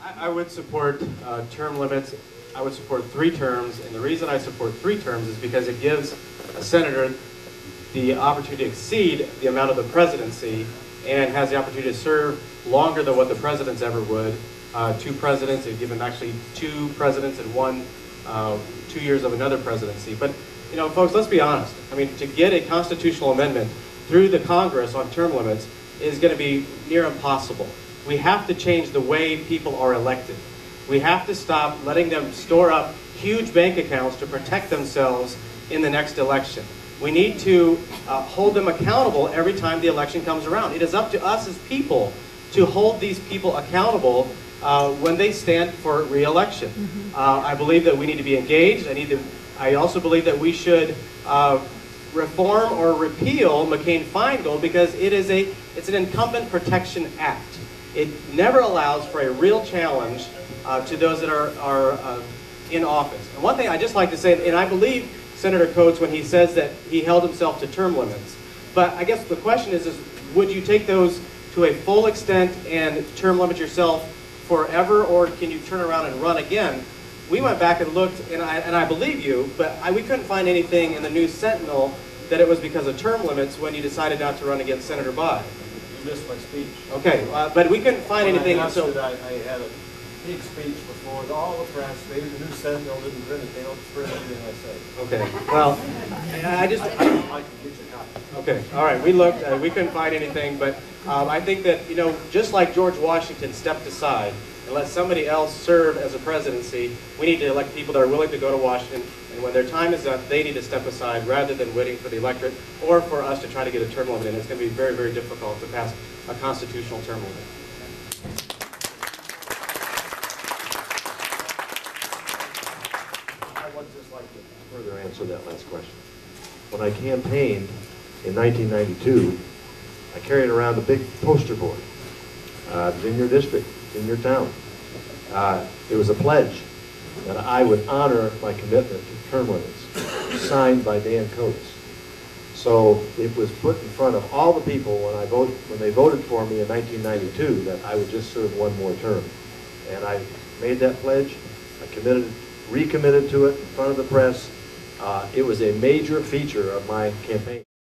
I would support term limits. I would support 3 terms, and the reason I support 3 terms is because it gives a senator the opportunity to exceed the amount of the presidency and has the opportunity to serve longer than what the presidents ever would. 2 presidents, they've given actually 2 presidents and 2 years of another presidency. But, you know, folks, let's be honest. I mean, to get a constitutional amendment through the Congress on term limits is going to be near impossible. We have to change the way people are elected. We have to stop letting them store up huge bank accounts to protect themselves in the next election. We need to hold them accountable every time the election comes around. It is up to us as people to hold these people accountable when they stand for re-election. I believe that we need to be engaged. I also believe that we should reform or repeal McCain-Feingold because it's an incumbent protection act. It never allows for a real challenge to those that are in office. And one thing I just like to say, and I believe Senator Coates when he says that he held himself to term limits. But I guess the question is would you take those to a full extent and term limit yourself forever, or can you turn around and run again? We went back and looked, and I believe you, but we couldn't find anything in the News Sentinel that it was because of term limits when you decided not to run against Senator Bayh. You missed my speech. Okay, but we couldn't find anything. I had a big speech before all the press. Maybe the News Sentinel didn't print it. They don't print anything I say. Okay, well, I can get you a copy. Okay, all right, we looked, we couldn't find anything, but I think that, you know, just like George Washington stepped aside and let somebody else serve as a presidency, we need to elect people that are willing to go to Washington, and when their time is up, they need to step aside rather than waiting for the electorate or for us to try to get a term limit, and it's going to be very, very difficult to pass a constitutional term limit. I would just like to further answer that last question. When I campaigned in 1992, I carried around a big poster board. It was in your district, in your town. It was a pledge that I would honor my commitment to term limits, signed by Dan Coates. So it was put in front of all the people when they voted for me in 1992 that I would just serve 1 more term. And I made that pledge. I recommitted to it in front of the press. It was a major feature of my campaign.